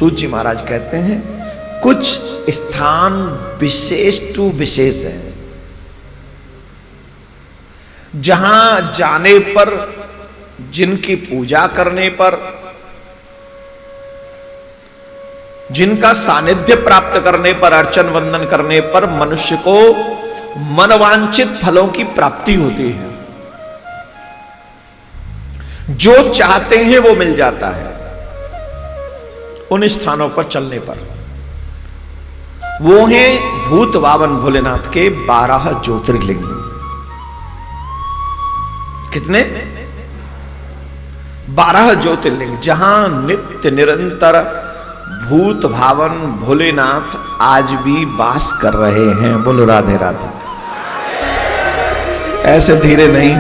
सूत जी महाराज कहते हैं कुछ स्थान विशेष टू विशेष है, जहां जाने पर, जिनकी पूजा करने पर, जिनका सानिध्य प्राप्त करने पर, अर्चन वंदन करने पर मनुष्य को मनवांछित फलों की प्राप्ति होती है। जो चाहते हैं वो मिल जाता है उन स्थानों पर चलने पर। वो हैं भूत बावन भोलेनाथ के 12 ज्योतिर्लिंग। कितने? 12 ज्योतिर्लिंग, जहां नित्य निरंतर भूत भावन भोलेनाथ आज भी वास कर रहे हैं। बोलो राधे राधे। ऐसे धीरे नहीं,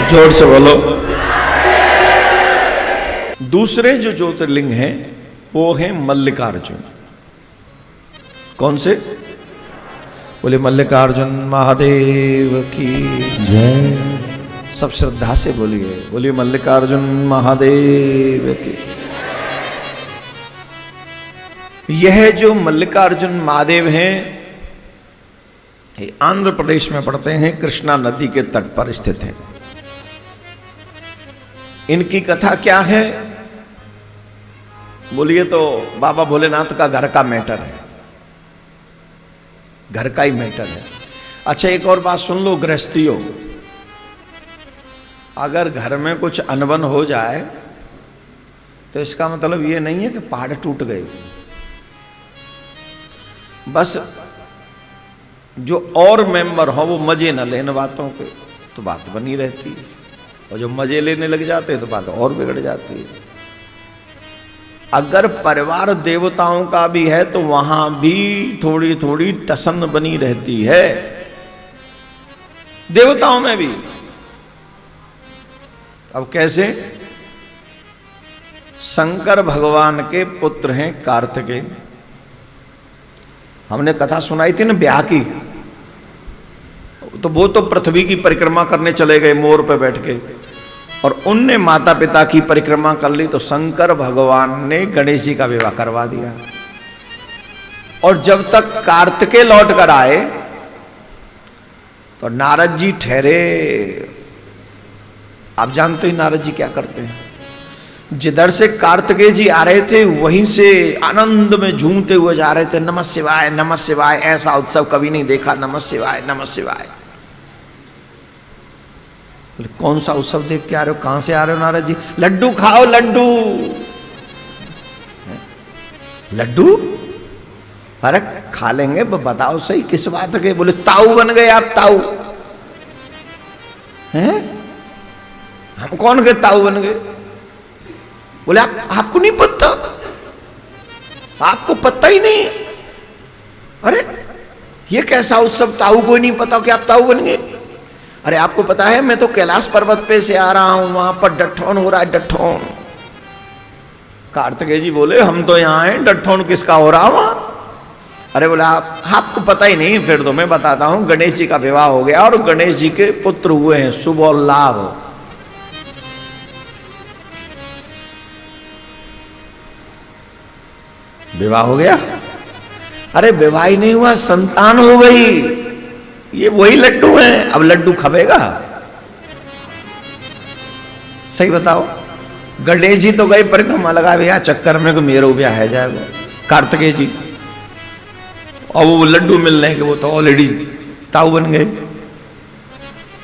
जोर से बोलो। दूसरे जो ज्योतिर्लिंग हैं वो हैं मल्लिकार्जुन। कौन से? बोले मल्लिकार्जुन महादेव की जय। सब श्रद्धा से बोलिए, बोलिए मल्लिकार्जुन महादेव की। यह जो मल्लिकार्जुन महादेव हैं, आंध्र प्रदेश में पड़ते हैं, कृष्णा नदी के तट पर स्थित हैं। इनकी कथा क्या है बोलिए तो बाबा भोलेनाथ का घर का मैटर है, घर का ही मैटर है। अच्छा एक और बात सुन लो गृहस्थियों, अगर घर में कुछ अनबन हो जाए तो इसका मतलब ये नहीं है कि पहाड़ टूट गए। बस जो और मेंबर हो वो मजे न लेने बातों के तो बात बनी रहती है, और जो मजे लेने लग जाते हैं तो बात और बिगड़ जाती है। अगर परिवार देवताओं का भी है तो वहां भी थोड़ी थोड़ी टसन बनी रहती है, देवताओं में भी। अब कैसे? शंकर भगवान के पुत्र हैं कार्तिकेय। हमने कथा सुनाई थी ना ब्याह की, तो वो तो पृथ्वी की परिक्रमा करने चले गए मोर पे बैठ के, और उनने माता पिता की परिक्रमा कर ली, तो शंकर भगवान ने गणेश जी का विवाह करवा दिया। और जब तक कार्तिकेय लौट कर आए तो नारद जी ठहरे। आप जानते ही नारद जी क्या करते हैं, जिधर से कार्तिकेय जी आ रहे थे वहीं से आनंद में झूमते हुए जा रहे थे। नमः शिवाय नमः शिवाय, ऐसा उत्सव कभी नहीं देखा। नमः शिवाय नमः शिवाय। कौन सा उत्सव देख के आ रहे हो? कहां से आ रहे हो नारद जी? लड्डू खाओ लड्डू। लड्डू? अरे खा लेंगे, बताओ सही किस बात के? बोले ताऊ बन गए आप, ताऊ हैं? हम कौन के ताऊ बन गए? बोले आपको नहीं पता? आपको पता ही नहीं? अरे ये कैसा उत्सव, ताऊ को नहीं पता कि आप ताऊ बन गए? अरे आपको पता है मैं तो कैलाश पर्वत पे से आ रहा हूं, वहां पर डठौन हो रहा है, डठौन। कार्तिकेय जी बोले हम तो यहां हैं, डठौन किसका हो रहा वहां? अरे बोला आपको पता ही नहीं? फिर तो मैं बताता हूं। गणेश जी का विवाह हो गया और गणेश जी के पुत्र हुए हैं शुभ और लाभ। विवाह हो गया? अरे विवाह ही नहीं हुआ, संतान हो गई। ये वही लड्डू हैं। अब लड्डू खबेगा? सही बताओ। गणेश जी तो गए परिक्रमा लगा भैया चक्कर में कि मेरो ब्याह है जाएगा कार्तिकेय जी, और वो लड्डू मिलने के वो तो ऑलरेडी ताऊ बन गए।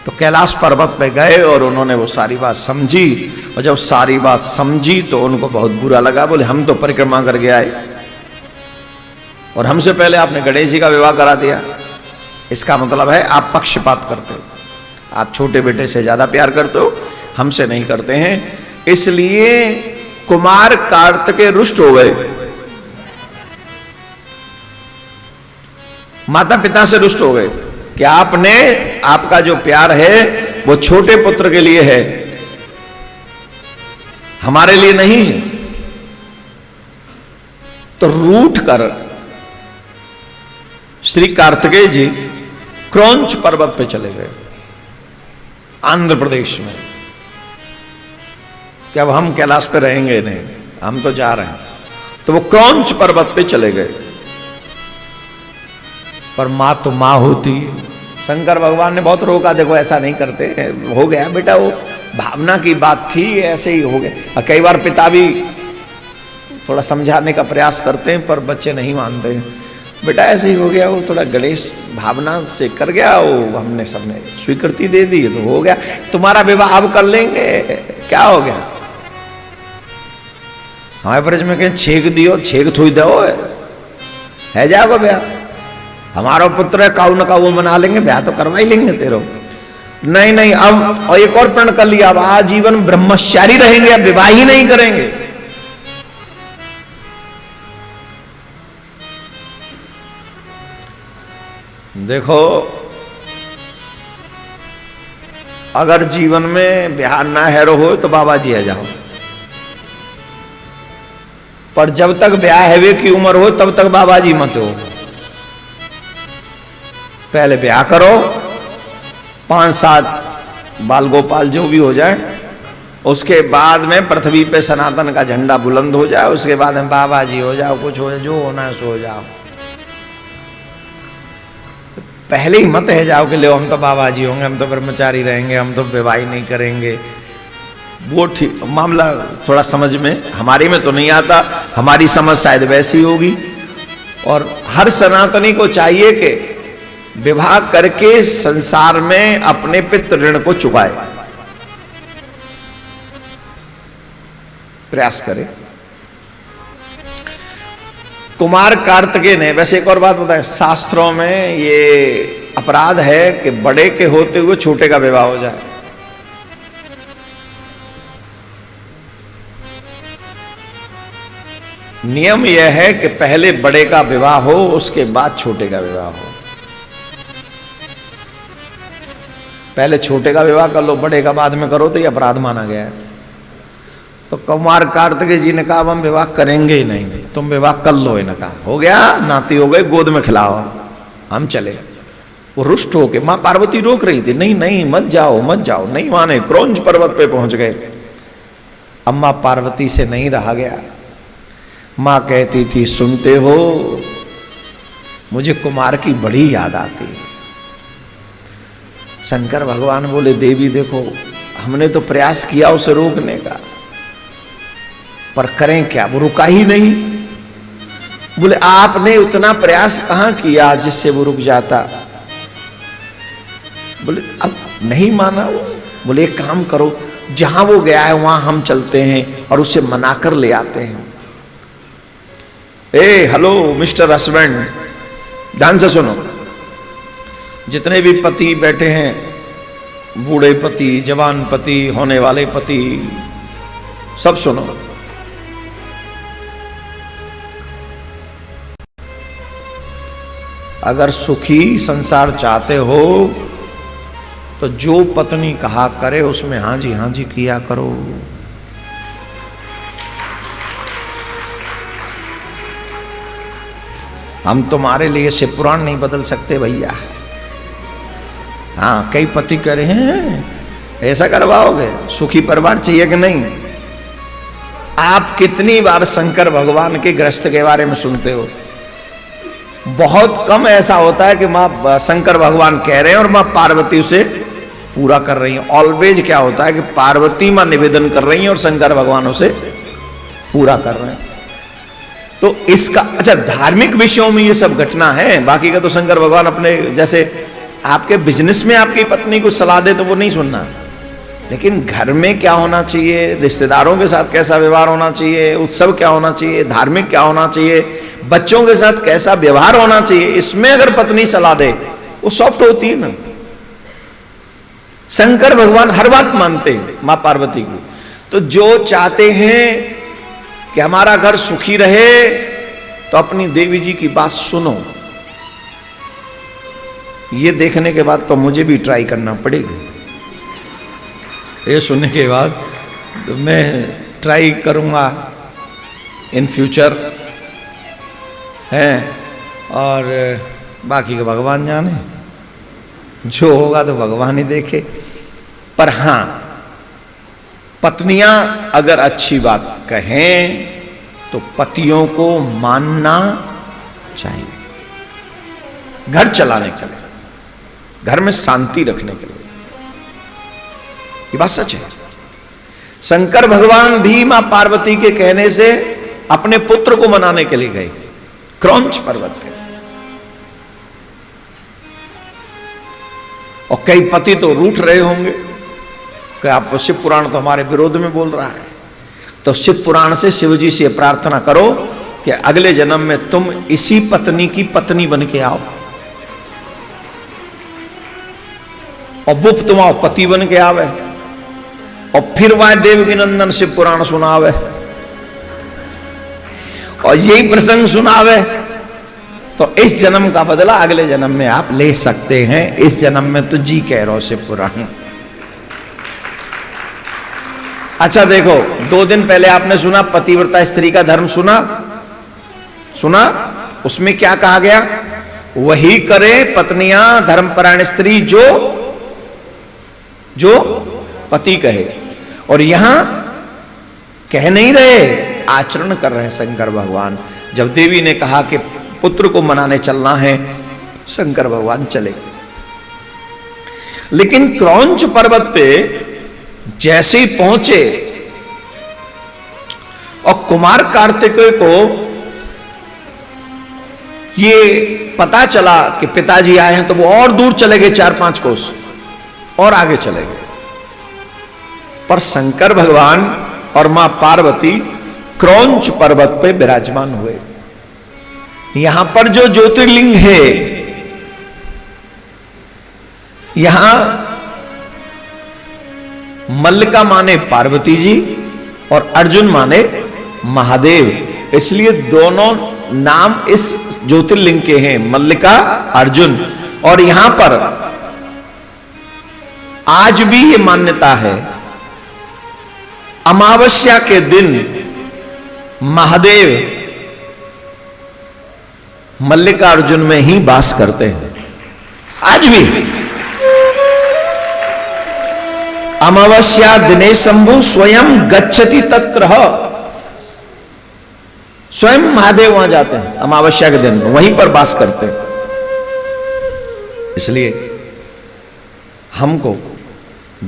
तो कैलाश पर्वत पे गए और उन्होंने वो सारी बात समझी, और जब सारी बात समझी तो उनको बहुत बुरा लगा। बोले हम तो परिक्रमा करके आए और हमसे पहले आपने गणेश जी का विवाह करा दिया। इसका मतलब है आप पक्षपात करते हो, आप छोटे बेटे से ज्यादा प्यार करते हो, हमसे नहीं करते हैं। इसलिए कुमार कार्तिकेय रुष्ट हो गए, माता पिता से रुष्ट हो गए कि आपने, आपका जो प्यार है वो छोटे पुत्र के लिए है, हमारे लिए नहीं। तो रूठ कर श्री कार्तिकेय जी क्रौंच पर्वत पे चले गए आंध्र प्रदेश में, कि अब हम कैलाश पे रहेंगे नहीं। हम तो जा रहे हैं। तो वो क्रौंच पर्वत पे चले गए। पर माँ तो माँ होती है। शंकर भगवान ने बहुत रोका, देखो ऐसा नहीं करते, हो गया बेटा, वो भावना की बात थी, ऐसे ही हो गया। और कई बार पिता भी थोड़ा समझाने का प्रयास करते हैं पर बच्चे नहीं मानते हैं। बेटा ऐसे ही हो गया, वो थोड़ा गणेश भावना से कर गया, वो हमने सबने स्वीकृति दे दी तो हो गया, तुम्हारा विवाह अब कर लेंगे, क्या हो गया। हमारे ब्रज में कहीं छेक दियो, छेक थोड़ी दो है जाओ ब्याह, हमारा पुत्र है, काऊ न काऊ मना लेंगे, ब्याह तो करवा ही लेंगे तेरो। नहीं नहीं, अब और एक और प्रण कर लिया, अब आजीवन ब्रह्मचारी रहेंगे, अब विवाह ही नहीं करेंगे। देखो अगर जीवन में ब्याह ना हैरो हो तो बाबा जी आ जाओ, पर जब तक ब्याह हैवे की उम्र हो तब तक बाबा जी मत हो। पहले ब्याह करो, 5-7 बाल गोपाल जो भी हो जाए, उसके बाद में पृथ्वी पे सनातन का झंडा बुलंद हो जाए, उसके बाद में बाबा जी हो जाओ, कुछ हो जो होना है सो हो जाओ। पहले ही मत है जाओ कि लो हम तो बाबा जी होंगे, हम तो ब्रह्मचारी रहेंगे, हम तो विवाह नहीं करेंगे। वो ठीक मामला थोड़ा समझ में, हमारे में तो नहीं आता, हमारी समझ शायद वैसी होगी। और हर सनातनी को चाहिए कि विवाह करके संसार में अपने पितृ ऋण को चुकाए, प्रयास करे। कुमार कार्तिकेय ने, वैसे एक और बात बताएं, शास्त्रों में ये अपराध है कि बड़े के होते हुए छोटे का विवाह हो जाए। नियम यह है कि पहले बड़े का विवाह हो, उसके बाद छोटे का विवाह हो। पहले छोटे का विवाह कर लो, बड़े का बाद में करो तो ये अपराध माना गया है। तो कुमार कार्तिकेय जी ने कहा अब हम विवाह करेंगे ही नहीं, तुम विवाह कर लो। इन्हें कहा हो गया, नाती हो गए, गोद में खिलाओ, हम चले। वो रुष्ट होके, माँ पार्वती रोक रही थी, नहीं नहीं मत जाओ मत जाओ, नहीं माने, क्रौंच पर्वत पे पहुंच गए। अम्मा पार्वती से नहीं रहा गया। माँ कहती थी सुनते हो, मुझे कुमार की बड़ी याद आती। शंकर भगवान बोले देवी देखो, हमने तो प्रयास किया उसे रोकने का, पर करें क्या, वो रुका ही नहीं। बोले आपने उतना प्रयास कहां किया जिससे वो रुक जाता। बोले अब नहीं माना वो। बोले एक काम करो, जहां वो गया है वहां हम चलते हैं और उसे मनाकर ले आते हैं। ए हेलो मिस्टर हस्बैंड, ध्यान से सुनो, जितने भी पति बैठे हैं, बूढ़े पति, जवान पति, होने वाले पति, सब सुनो। अगर सुखी संसार चाहते हो तो जो पत्नी कहा करे उसमें हाँ जी किया करो। हम तुम्हारे लिए से पुराण नहीं बदल सकते भैया। हाँ, कई पति कह रहे हैं ऐसा करवाओगे, सुखी परिवार चाहिए कि नहीं। आप कितनी बार शंकर भगवान के गृहस्थ के बारे में सुनते हो। बहुत कम ऐसा होता है कि माँ शंकर भगवान कह रहे हैं और माँ पार्वती उसे पूरा कर रही है। ऑलवेज क्या होता है कि पार्वती माँ निवेदन कर रही है और शंकर भगवान उसे पूरा कर रहे हैं। तो इसका अच्छा, धार्मिक विषयों में ये सब घटना है, बाकी का तो शंकर भगवान अपने, जैसे आपके बिजनेस में आपकी पत्नी को सलाह दे तो वो नहीं सुनना, लेकिन घर में क्या होना चाहिए, रिश्तेदारों के साथ कैसा व्यवहार होना चाहिए, उत्सव क्या होना चाहिए, धार्मिक क्या होना चाहिए, बच्चों के साथ कैसा व्यवहार होना चाहिए, इसमें अगर पत्नी सलाह दे वो सॉफ्ट होती है ना। शंकर भगवान हर बात मानते हैं मां पार्वती की। तो जो चाहते हैं कि हमारा घर सुखी रहे तो अपनी देवी जी की बात सुनो। ये देखने के बाद तो मुझे भी ट्राई करना पड़ेगा। ये सुनने के बाद तो मैं ट्राई करूंगा इन फ्यूचर है, और बाकी का भगवान जाने, जो होगा तो भगवान ही देखे। पर हाँ, पत्नियां अगर अच्छी बात कहें तो पतियों को मानना चाहिए, घर चलाने के लिए, घर में शांति रखने के लिए। ये बात सच है। शंकर भगवान भी मां पार्वती के कहने से अपने पुत्र को मनाने के लिए गए क्रौंच पर्वत पे, और कई पति तो रूठ रहे होंगे कि आप शिव पुराण तो हमारे विरोध में बोल रहा है। तो शिव पुराण से शिव जी से प्रार्थना करो कि अगले जन्म में तुम इसी पत्नी की पत्नी बन के आओ, और वो तुम्हारा पति बन के आवे, और फिर वह देवकी नंदन शिव पुराण सुनावे और यही प्रसंग सुनावे, तो इस जन्म का बदला अगले जन्म में आप ले सकते हैं। इस जन्म में तो जी कह रहो शिव पुराण। अच्छा देखो, 2 दिन पहले आपने सुना पतिव्रता स्त्री का धर्म, सुना उसमें क्या कहा गया? वही करे पत्नियां धर्मपरायण स्त्री जो पति कहे। और यहां कह नहीं रहे, आचरण कर रहे हैं शंकर भगवान। जब देवी ने कहा कि पुत्र को मनाने चलना है, शंकर भगवान चले। लेकिन क्रौंच पर्वत पे जैसे ही पहुंचे और कुमार कार्तिकेय को ये पता चला कि पिताजी आए हैं, तो वो और दूर चले गए, 4-5 कोस और आगे चले गए। पर शंकर भगवान और मां पार्वती क्रौंच पर्वत पे विराजमान हुए। यहां पर जो ज्योतिर्लिंग है, यहां मल्लिका माने पार्वती जी और अर्जुन माने महादेव, इसलिए दोनों नाम इस ज्योतिर्लिंग के हैं, मल्लिका अर्जुन। और यहां पर आज भी ये मान्यता है, अमावस्या के दिन महादेव मल्लिकार्जुन में ही वास करते हैं। आज भी अमावस्या दिने शंभु स्वयं गच्छति तत्र, स्वयं महादेव वहां जाते हैं अमावस्या के दिन, वहीं पर वास करते हैं। इसलिए हमको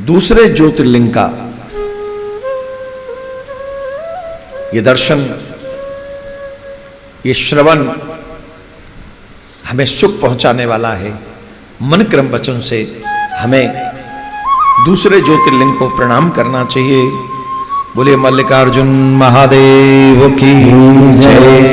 दूसरे ज्योतिर्लिंग का ये दर्शन, ये श्रवण हमें सुख पहुंचाने वाला है। मन क्रम वचन से हमें दूसरे ज्योतिर्लिंग को प्रणाम करना चाहिए। बोले मल्लिकार्जुन महादेव की जय।